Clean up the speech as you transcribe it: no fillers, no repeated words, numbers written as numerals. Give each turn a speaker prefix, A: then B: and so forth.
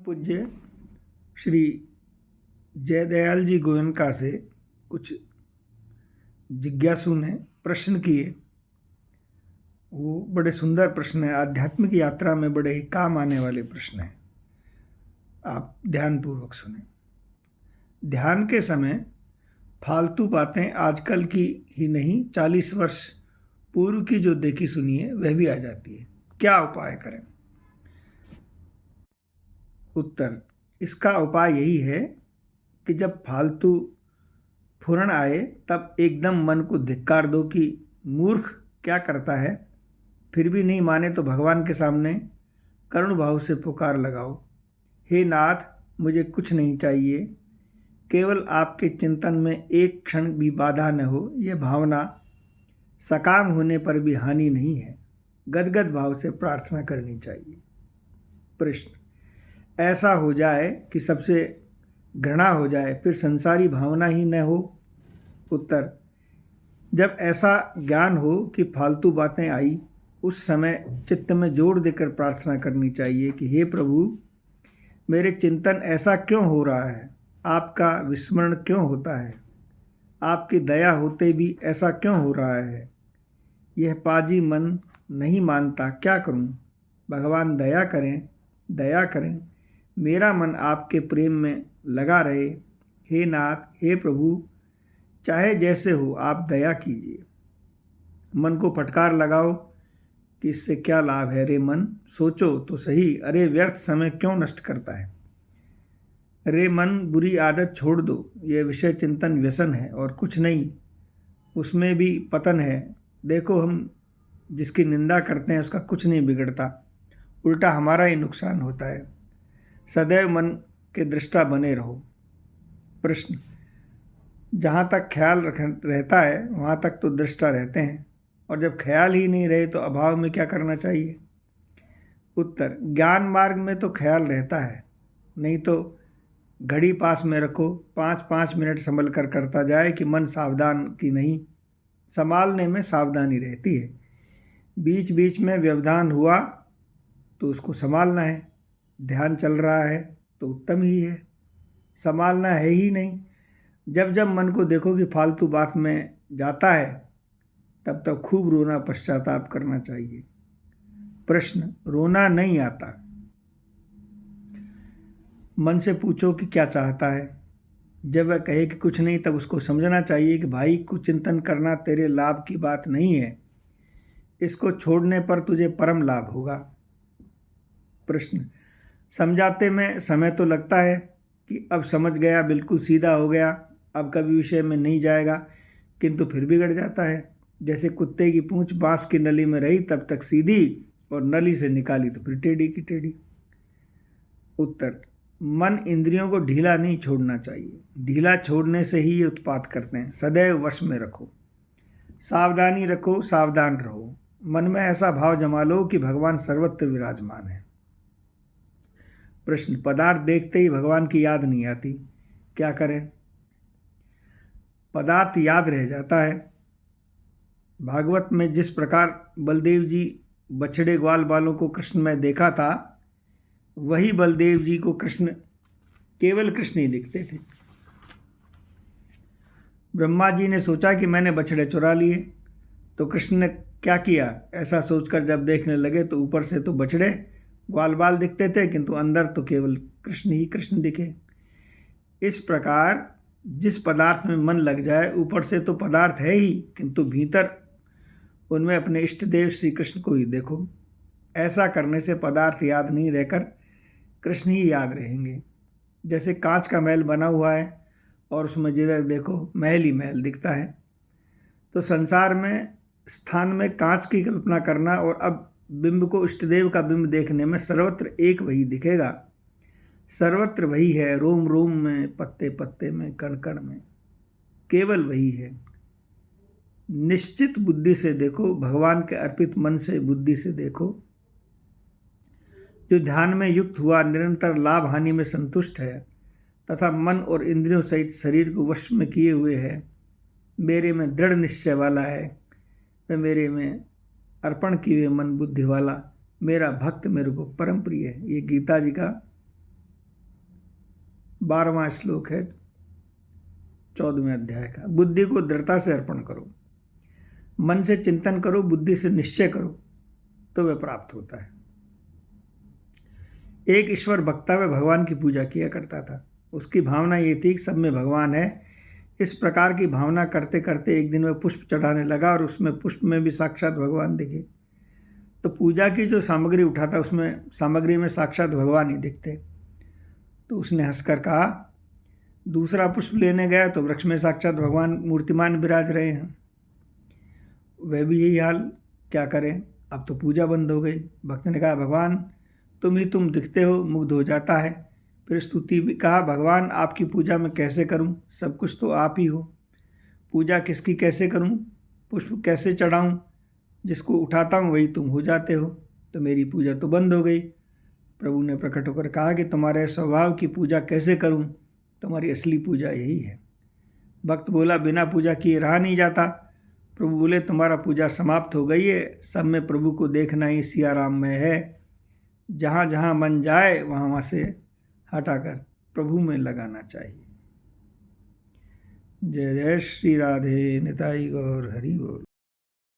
A: पूज्य श्री जयदयाल जी गोयनका से कुछ जिज्ञासु ने प्रश्न किए। वो बड़े सुंदर प्रश्न है, आध्यात्मिक यात्रा में बड़े ही काम आने वाले प्रश्न हैं। आप ध्यानपूर्वक सुने। ध्यान के समय फालतू बातें आजकल की ही नहीं, 40 वर्ष पूर्व की जो देखी सुनी है वह भी आ जाती है। क्या उपाय करें? उत्तर, इसका उपाय यही है कि जब फालतू फुरण आए तब एकदम मन को धिक्कार दो कि मूर्ख क्या करता है। फिर भी नहीं माने तो भगवान के सामने करुण भाव से पुकार लगाओ, हे नाथ, मुझे कुछ नहीं चाहिए, केवल आपके चिंतन में एक क्षण भी बाधा न हो। यह भावना सकाम होने पर भी हानि नहीं है। गदगद भाव से प्रार्थना करनी चाहिए। प्रश्न, ऐसा हो जाए कि सबसे घृणा हो जाए, फिर संसारी भावना ही न हो? उत्तर, जब ऐसा ज्ञान हो कि फालतू बातें आई, उस समय चित्त में जोर देकर प्रार्थना करनी चाहिए कि हे प्रभु, मेरे चिंतन ऐसा क्यों हो रहा है? आपका विस्मरण क्यों होता है? आपकी दया होते भी ऐसा क्यों हो रहा है? यह पाजी मन नहीं मानता, क्या करूं? भगवान दया करें, दया करें, मेरा मन आपके प्रेम में लगा रहे। हे नाथ, हे प्रभु, चाहे जैसे हो आप दया कीजिए। मन को फटकार लगाओ कि इससे क्या लाभ है रे मन, सोचो तो सही। अरे व्यर्थ समय क्यों नष्ट करता है? रे मन, बुरी आदत छोड़ दो। यह विषय चिंतन व्यसन है और कुछ नहीं, उसमें भी पतन है। देखो, हम जिसकी निंदा करते हैं उसका कुछ नहीं बिगड़ता, उल्टा हमारा ही नुकसान होता है। सदैव मन के दृष्टा बने रहो। प्रश्न, जहाँ तक ख्याल रहता है वहाँ तक तो दृष्टा रहते हैं, और जब ख्याल ही नहीं रहे तो अभाव में क्या करना चाहिए? उत्तर, ज्ञान मार्ग में तो ख्याल रहता है, नहीं तो घड़ी पास में रखो, 5-5 मिनट संभल कर करता जाए कि मन सावधान की नहीं। संभालने में सावधानी रहती है, बीच बीच में व्यवधान हुआ तो उसको संभालना है। ध्यान चल रहा है तो उत्तम ही है, संभालना है ही नहीं। जब जब मन को देखो कि फालतू बात में जाता है, तब तब खूब रोना, पश्चाताप करना चाहिए। प्रश्न, रोना नहीं आता, मन से पूछो कि क्या चाहता है। जब वह कहे कि कुछ नहीं, तब उसको समझना चाहिए कि भाई, कुचिंतन करना तेरे लाभ की बात नहीं है, इसको छोड़ने पर तुझे परम लाभ होगा। प्रश्न, समझाते में समय तो लगता है कि अब समझ गया, बिल्कुल सीधा हो गया, अब कभी विषय में नहीं जाएगा, किंतु फिर बिगड़ जाता है। जैसे कुत्ते की पूंछ बांस की नली में रही तब तक सीधी, और नली से निकाली तो फिर टेढ़ी की टेढ़ी। उत्तर, मन इंद्रियों को ढीला नहीं छोड़ना चाहिए, ढीला छोड़ने से ही ये उत्पात करते हैं। सदैव वश में रखो, सावधानी रखो, सावधान रहो। मन में ऐसा भाव जमा लो कि भगवान सर्वत्र विराजमान है। प्रश्न, पदार्थ देखते ही भगवान की याद नहीं आती, क्या करें? पदार्थ याद रह जाता है। भागवत में जिस प्रकार बलदेव जी बछड़े ग्वाल बालों को कृष्ण में देखा था, वही बलदेव जी को कृष्ण केवल कृष्ण ही दिखते थे। ब्रह्मा जी ने सोचा कि मैंने बछड़े चुरा लिए, तो कृष्ण ने क्या किया? ऐसा सोचकर जब देखने लगे तो ऊपर से तो बछड़े ग्वाल बाल दिखते थे, किंतु अंदर तो केवल कृष्ण ही कृष्ण दिखे। इस प्रकार जिस पदार्थ में मन लग जाए, ऊपर से तो पदार्थ है ही, किंतु भीतर उनमें अपने इष्ट देव श्री कृष्ण को ही देखो। ऐसा करने से पदार्थ याद नहीं रहकर कृष्ण ही याद रहेंगे। जैसे कांच का महल बना हुआ है और उसमें जिधर देखो महल ही महल दिखता है, तो संसार में स्थान में कांच की कल्पना करना और अब बिंब को इष्टदेव का बिंब देखने में सर्वत्र एक वही दिखेगा। सर्वत्र वही है, रोम रोम में, पत्ते पत्ते में, कण कण में, केवल वही है। निश्चित बुद्धि से देखो, भगवान के अर्पित मन से, बुद्धि से देखो। जो ध्यान में युक्त हुआ निरंतर लाभ हानि में संतुष्ट है तथा मन और इंद्रियों सहित शरीर को वश में किए हुए है, मेरे में दृढ़ निश्चय वाला है, वह मेरे में अर्पण किए हुए मन बुद्धि वाला मेरा भक्त मेरे को परम प्रिय है। ये गीता जी का 12वां श्लोक है 14वें अध्याय का। बुद्धि को दृढ़ता से अर्पण करो, मन से चिंतन करो, बुद्धि से निश्चय करो, तो वह प्राप्त होता है। एक ईश्वर भक्ता वह भगवान की पूजा किया करता था। उसकी भावना ये थी कि सब में भगवान है। इस प्रकार की भावना करते करते एक दिन वह पुष्प चढ़ाने लगा और उसमें पुष्प में भी साक्षात भगवान दिखे। तो पूजा की जो सामग्री उठाता उसमें सामग्री में साक्षात भगवान ही दिखते। तो उसने हंसकर कहा, दूसरा पुष्प लेने गया तो वृक्ष में साक्षात भगवान मूर्तिमान विराज रहे हैं। वह भी यही हाल, क्या करें, अब तो पूजा बंद हो गई। भक्त ने कहा, भगवान तुम दिखते हो, मुग्ध हो जाता है। फिर स्तुति भी कहा, भगवान आपकी पूजा मैं कैसे करूं, सब कुछ तो आप ही हो। पूजा किसकी कैसे करूं, पुष्प कैसे चढ़ाऊं, जिसको उठाता हूं वही तुम हो जाते हो। तो मेरी पूजा तो बंद हो गई। प्रभु ने प्रकट होकर कहा कि तुम्हारे स्वभाव की पूजा कैसे करूं, तुम्हारी असली पूजा यही है। भक्त बोला, बिना पूजा किए रहा नहीं जाता। प्रभु बोले, तुम्हारा पूजा समाप्त हो गई है। सब में प्रभु को देखना ही सिया राम में है। जहाँ जहाँ मन जाए वहाँ वहाँ से हटाकर प्रभु में लगाना चाहिए। जय जय श्री राधे निताई गौर हरि बोल।